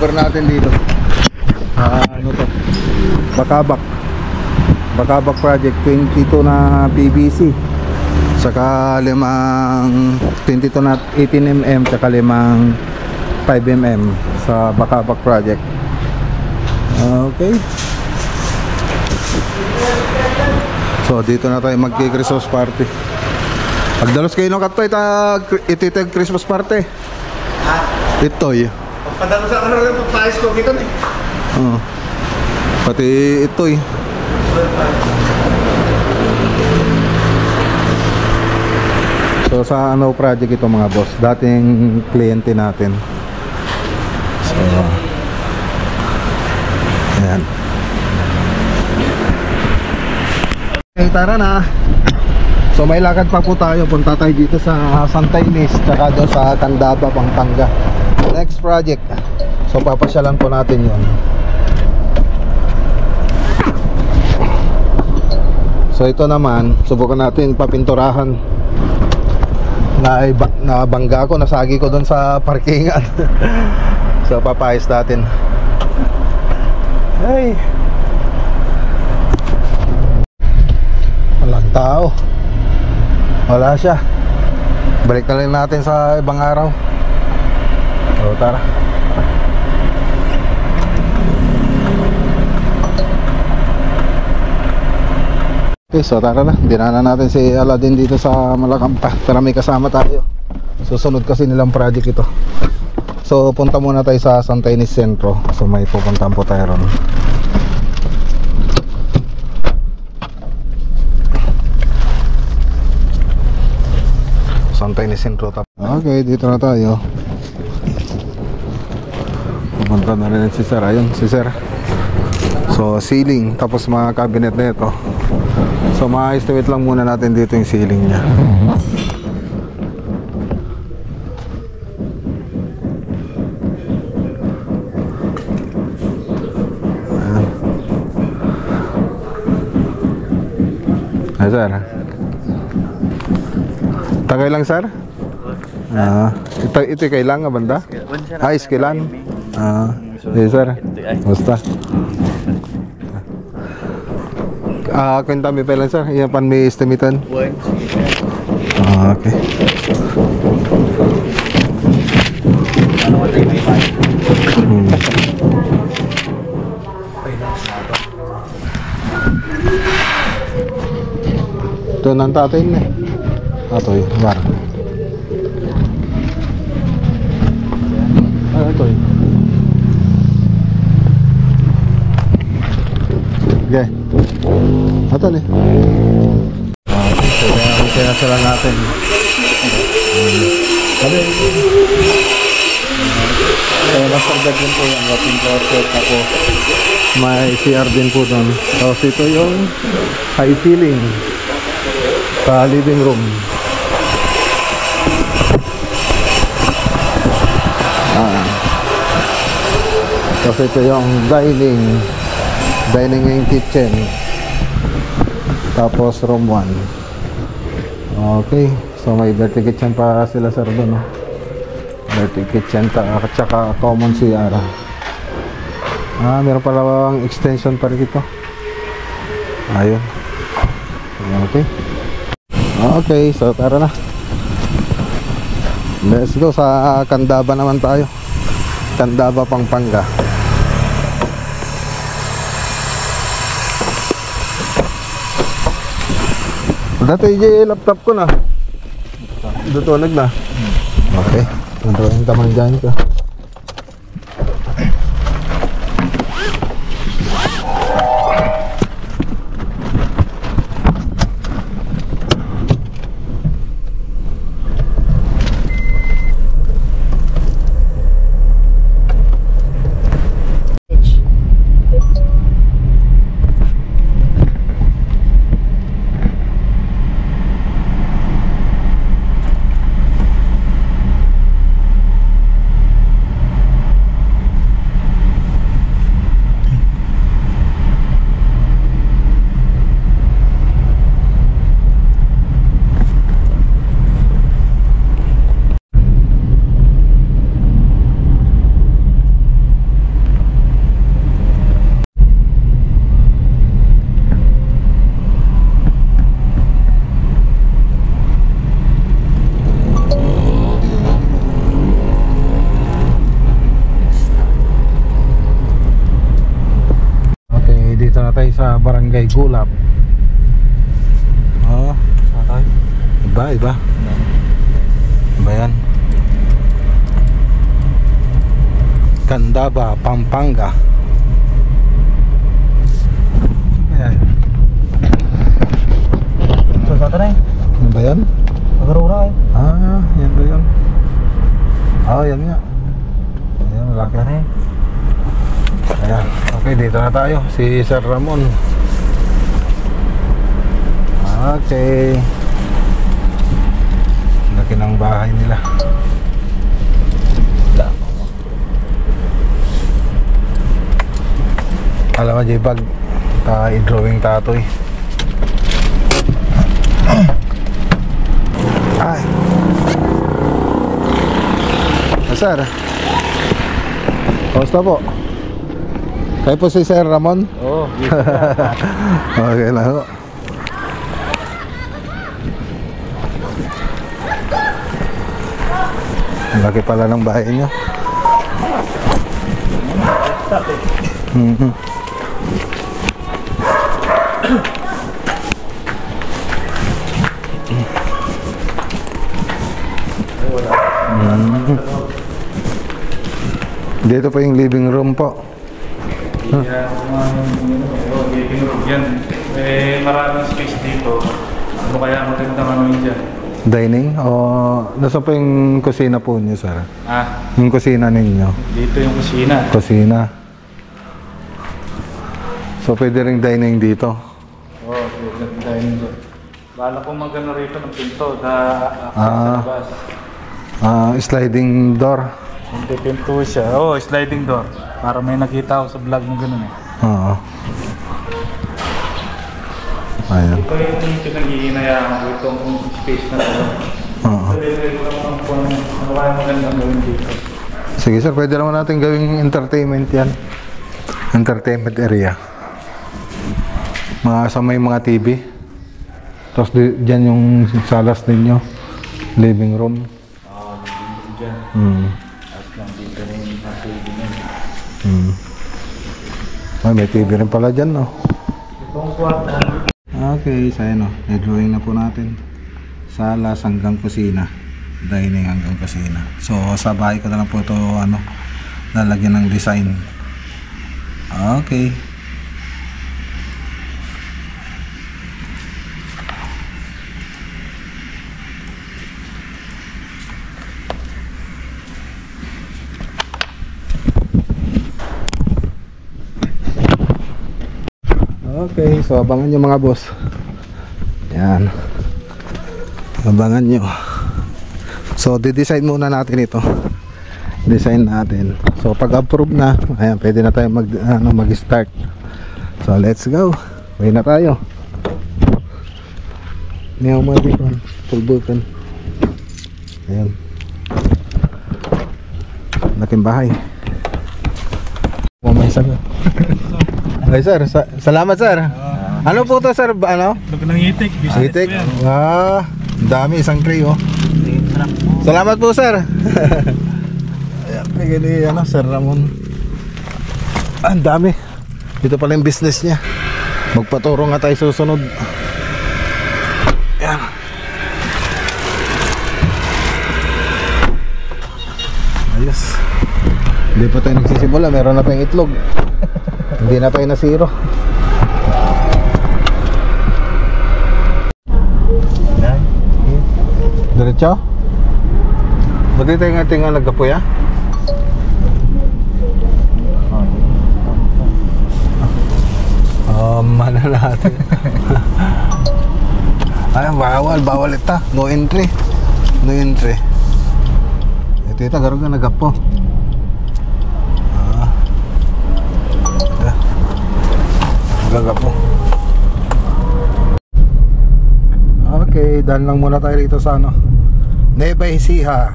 cover natin dito. Ano to? Bakabak project, 22 na PVC. Saka limang 22 na 18mm, saka limang 5mm sa Bakabak project. Okay. So dito na tayo magki-Christmas party. Pagdalos kayo ng katoy ititag Christmas party. Ha? Itoy. Pagpadalos ako na lang pagpayos ko dito eh. Oo. Pati itoy. So sa ano project ito mga boss, dating kliyente natin. So ayan. Okay, tara na. So may lakad pa po tayo. Punta tayo dito sa Santa Ynez, tsaka doon sa Candaba, Pampanga. Next project. So papasyalan po natin yun. So ito naman, subukan natin papinturahan. Nabangga ko, nasagi ko doon sa parkingan. So papayos natin. Hey, walang tao. Wala siya. Balik na lang natin sa ibang araw. So tara. Okay, so tara na. Dinaanan natin si Aladdin dito sa Malacampa. Pero may kasama tayo. Susunod kasi nilang project ito. So punta muna tayo sa Santa Ynez Centro. So may pupuntahan po tayo ron. Santa Ynez Centro. Okay, dito na tayo. Pupunta na rin si Sir. Ayun, si Sir. So ceiling, tapos mga cabinet na ito. So ma-estimate lang muna natin dito yung ceiling niya. Ayan. Ay sir, tagay lang sir? Ito kailangan banda? Iskilan? Yes sir, basta kwenta may pa lang sir, yan pan may estimatean. Okay. Ito nang tatay na atoy, bar. Atoy. Okay. Ito nih. Okay, kaya sila natin. Sabi. Kaya master bedroom po yung ating closet. Ako may CR din po doon. Tapos ito yung high ceiling sa living room. Tapos ito yung dining and kitchen. Tapos room 1. Okay, so may dirty kitchen pa sila sir doon, no? Dirty kitchen at saka common CR. Meron pala ang extension pa rin ito. Ayun. Okay. Okay, so tara na. Let's go sa Candaba naman tayo. Candaba, Pampanga. Dati yung laptop ko na dutunog na. Okay, tuntuin tamang dyan ko. Dito na tayo sa Barangay Gulap. Oh, iba. Iba yan. Candaba, Pampanga. Kaya yan. Sasata na eh. Ano ba yan? Agarura eh. Ah, yan ba yan? Ah, yan nga. Ayan, malaki. Ayan. Okay, dito na tayo. Si Sir Ramon. Okay. Laki ng bahay nila. Alam mo, J-Bag, i-drawing tatoy. Ay. Sir, kamusta po? Kayo po si Sir Ramon? Oo. Okay lang ho. Ang laki pala ng bahay nyo. Dito po yung living room po. Living room yan. Maraming space dito. Ano kaya magandang ano yun dyan? Dining? O nasa po yung kusina po niyo, sir? Yung kusina ninyo? Dito yung kusina. Kusina. So pwede ring dining dito? Oo, dining doon. Bala ko magano rito ng pinto na sa labas. Sliding door? Hindi pinto siya. Oo, sliding door. Para may nakita ako sa vlog mo ganun eh. Oo. Ayan. Ito yung pinag-iinayaan ko itong space na ito. Oo. Sabi ko lang kung ano kaya magandang gawin dito. Sige sir, pwede naman natin gawing entertainment yan. Entertainment area. Sa may mga TV. Tapos dyan yung salas ninyo. Living room. Oo, dito dyan. Tapos lang dito rin yung TV nyo. Ay, may TV rin pala dyan, no? Itong kwarto. Okay, so ayan o. I-drawing na po natin. Salas hanggang kusina. Dining hanggang kusina. So, sa bahay ko na lang po ito, lalagyan ng design. Okay. Okay, so abangan nyo mga boss. Yan. Abangan nyo. So, di-design muna natin ito. Design natin. So, pag approve na, ayan, pwede na tayo mag-start. So, let's go. Uwi na tayo. Niyaw mo dito. Full button. Ayan. Laking bahay. May sagot. Ay sir, salamat sir. Ano po to sir? Ano? Lug ng itik. Itik? Dami, isang tray oh. Salamat po sir. Ayan, bigyan ni Sir Ramon. Ang dami. Dito pala yung business niya. Magpaturo nga tayo susunod. Ayan. Ayos. Hindi pa tayo nagsisimula, meron na tayong itlog. Hindi na tayo na zero. Diretso? Ba't tayo nga tingnan nagkapuya? Mana natin. Ay, bawal ito. No entry. No entry. Ito ito, garo ka nagapo. Nagapo. Okay, dahil lang muna tayo rito sa Nueva Ecija.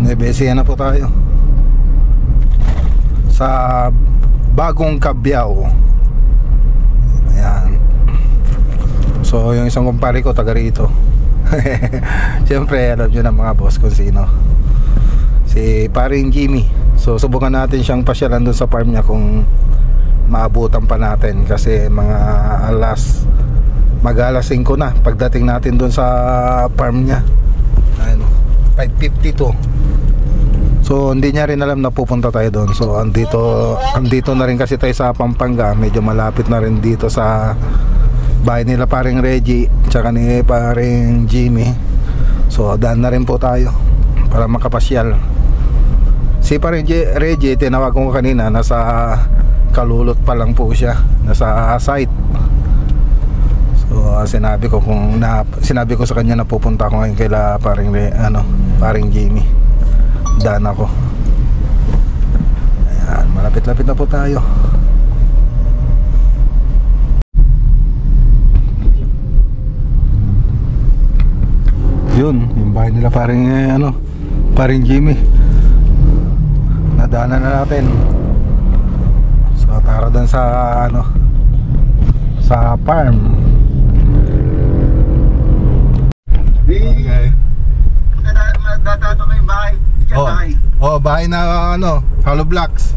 Nueva Ecija na po tayo. Sa Bagong Cabiao. Ayan. So yung isang kumpare ko taga rito. Siyempre alam nyo na mga boss kung sino. Si paring Jimmy. So subukan natin siyang pasyalan dun sa farm niya kung maabutan pa natin, kasi mga mag-alas 5 na pagdating natin dun sa farm niya. Ayun, 5:52. So hindi niya rin alam na pupunta tayo doon. So andito na rin kasi tayo sa Pampanga. Medyo malapit na rin dito sa bahay nila paring Reggie tsaka ni paring Jimmy. So daan na rin po tayo para makapasyal. Si paring Reggie, tinawag ko kanina, nasa Kalulot pa lang po siya, nasa site. So sinabi ko sa kanya na pupunta ako ngayon kaila paring Jimmy. Daan ako. Ayan, malapit-lapit na po tayo. Yun, yung bahay nila paring Jimmy. Nadaanan na natin. So tara doon sa sa farm. Okay. Dadato ko yung bahay. Bahay na hollow blocks.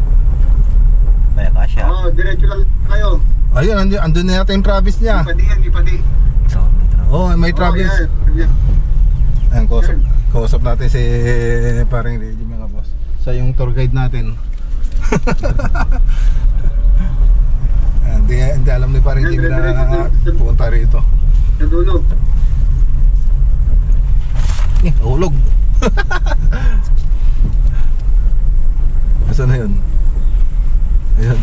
May kasya. Diretso lang kayo. Ayun, andun na yata yung Travis niya. Ipadi. May Travis. Yeah. Ayan, kausap natin si paring Reggie, mga boss. Siya yung tour guide natin. Hindi alam ni paring Jimmy na pupunta rito. Sa dulo. Hulog. Saan na yun? Ayun.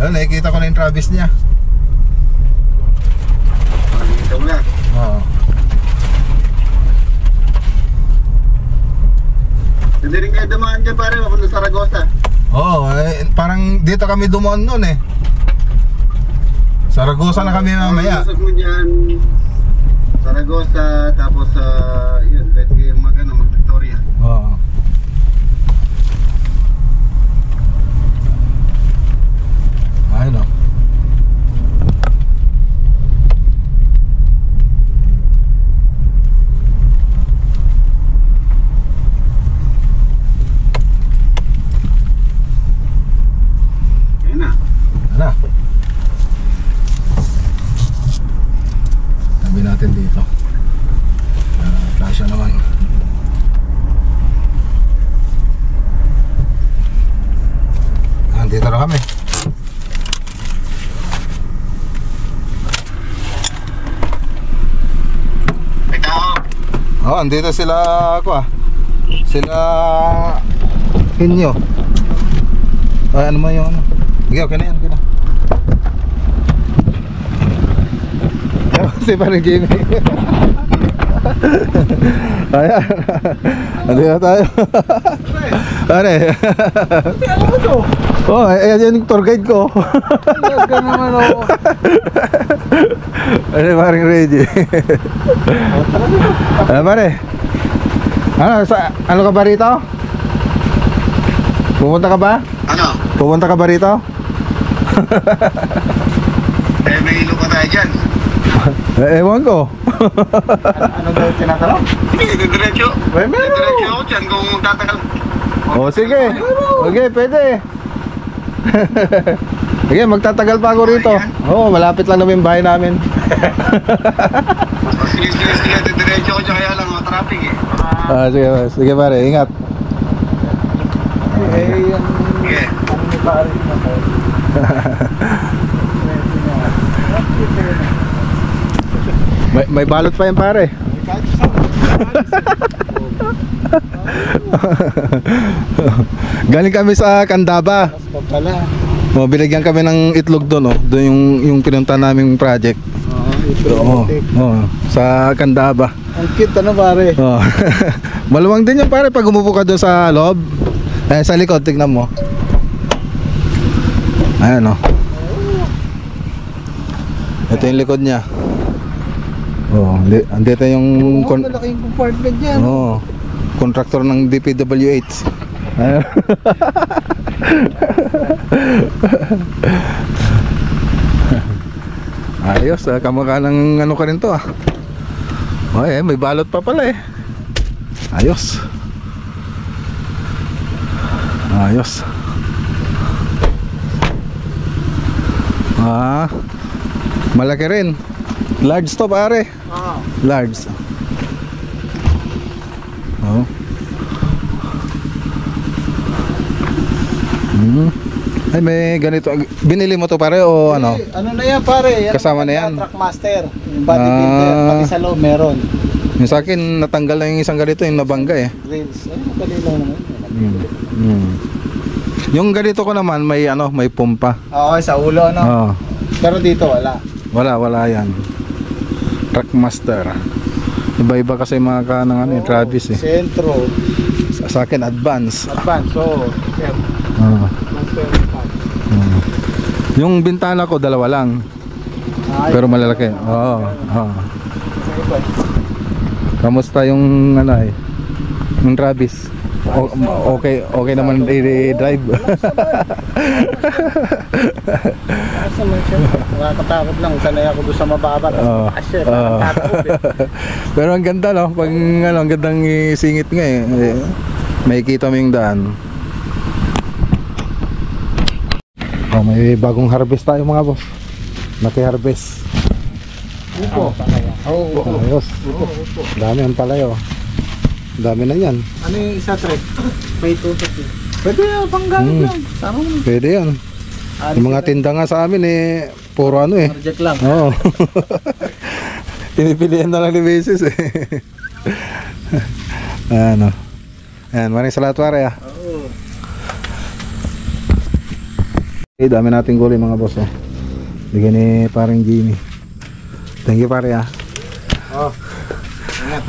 Ayun, nakikita ko na yung Travis niya. Nakikita mo na. Oo. Hindi rin kayo dumaan dyan pare, mapunta sa Saragosa. Oo, parang dito kami dumaan noon eh. Saragosa na kami mamaya. Usap mo dyan, Saragosa, tapos yun, pwede kayo mag-Victoria. Oo. Ayun o. Ayun na. Ano? Tabi natin dito. Kasya naman. Andito na kami. May tao. Andito sila sila Inyo. Ay, ano man yung ano? Sige, okay na yan, okay na. Si paring Jimmy. Ayan. Andito na tayo. Pare. Ayan yung tour guide ko. Ganun naman ako. Ayan paring Reggie. Ayan pare. Ano ka ba rito? Pupunta ka ba? Ano? Pupunta ka ba rito? May ilo pa tayo dyan. Ewan ko. Ano daw tinatanong? Hindi, diretso. Diretso ako dyan kung tatagal. Sige. Okay, pwede. Sige, magtatagal pa ako rito. Malapit lang namin bahay namin. Sige, diretso ako dyan, kaya lang traffic eh. Sige pare, ingat. Sige. May balot pa yan pare. Galing kami sa Candaba. Binigyan kami ng itlog doon, doon yung pinunta naming project. Sa Candaba. Ang cute pare. Maluwang din yung pare pag umupo ka doon sa loob. Sa likod, tignan mo. Ayan ito yung likod niya. Andito yung malaking compartment yan. contractor ng DPWH. Ayos, kamukha ng ano ka rin to may balot pa pala Ayos. Ayos. Malaki rin. Large to pare. Large. Oh. Ay, may ganito. Binili mo to pare o ano? Ano na yan pare? Kasama na yan? Truckmaster, yung bodybuilder, pati sa loob meron. Yung sa akin, natanggal na yung isang ganito, yung nabangga eh. Grills, kalilaw naman. Yung ganito ko naman, may ano, may pumpa. Oo, sa ulo ano. Oh. Pero dito wala. Wala yan. Truckmaster. Iba-iba kasi mga kanang ano, Travis eh. Sentro. Sa akin, advance. Advance, so. Yung bintana ko, dalawa lang. Pero malalaki. Oo. Kamusta yung ano eh? Yung Travis? Okay naman i-drive. Nakakatakot lang, sanay ako doon sa mababa. Pero ang ganda no, pag ano, ang gandang isingit nga eh. May kita mo yung daan. Oh, may bagong harvest tayo mga boss. Naki-harvest. Upo. Ayos. Dami ang palayo. Dami na yan. Ano yung isa trek? May tutok yun. Pwede yan, panggamit lang. Tama mo. Pwede yan. Yung mga tinda nga sa amin eh, puro ano eh. Reject lang. Oo. Pinipilihan na lang ni Basis eh. Ano. Ayan, maraming salamat pare ah. Okay, dami nating gulay mga boss oh. Bigyan ni parang Jimmy. Thank you pare ah.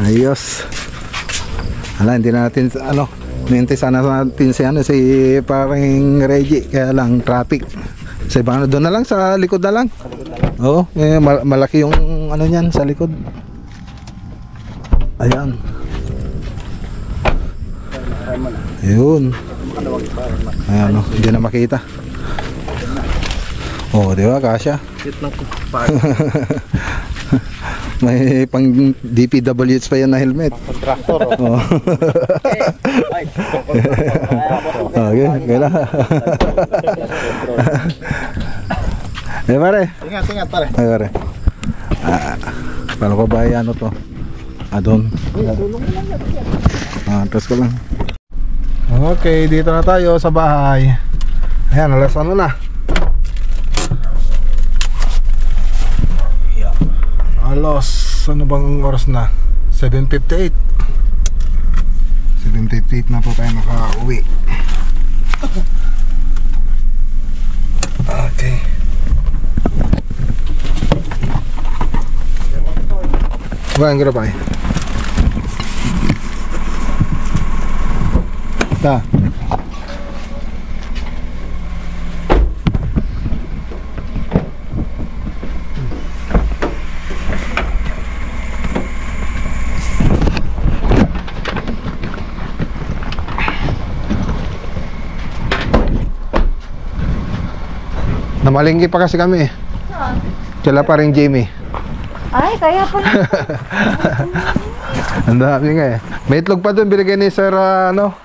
Ayos. Hala, hindi natin ano, nintay sana natin si ano, si parang Reggie, kaya lang traffic. Sa ibang ano, doon na lang sa likod na lang. Oo, malaki yung ano niyan sa likod. Ayan. Ayun. Ayan, hindi na makita. Oh, di ba, kasya? May pang DPWH pa yan na helmet. Contractor. Oh. Okay, kaya. Eh pare. Ingat pare. Ay pare. Paano ko ba ano to? Doon. Tapos ko lang. Okay, dito na tayo sa bahay. Ayan, alas ano na? Alas, ano bang oras na? 7:58. 7:58 na po tayo nakauwi. Okay. Bukan kira pa eh. Ta. Namalingki pa kasi kami eh. Kila pa rin Jamie. Ay, kaya pala. Ang dami nga eh. May itlog pa doon binigay ni Sir ano?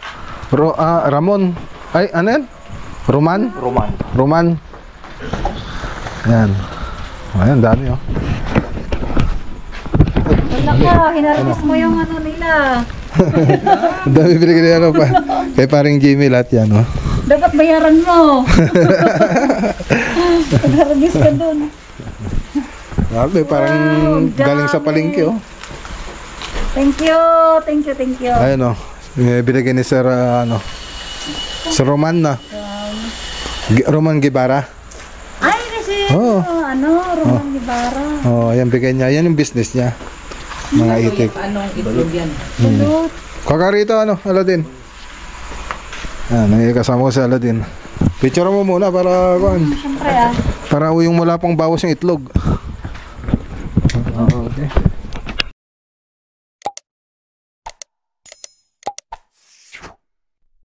Ramon. Ay, ano yan? Roman. Ayan. Ayan, dami oh. Wala ka, hinarvest mo yung ano nila. Ang dami binigay ni ano pa. Kay paring Jamie lahat yan oh. Dapat bayaran mo. Hinarvest ka dun. Grabe, parang galing sa palengke oh. Thank you. Ayun oh. Binigay ni Sir ano? Sir Roman na. Roman Guevara. Ay, kasi Roman Ibarra. Oh, ayan bigay niya. Yan yung business niya. Mga itik. Anong itlog yan? Kakarito ano, Aladin. Kasama ko si Aladin. Picture mo muna para Siyempre para uyong mula pang bawas yung itlog. Okay.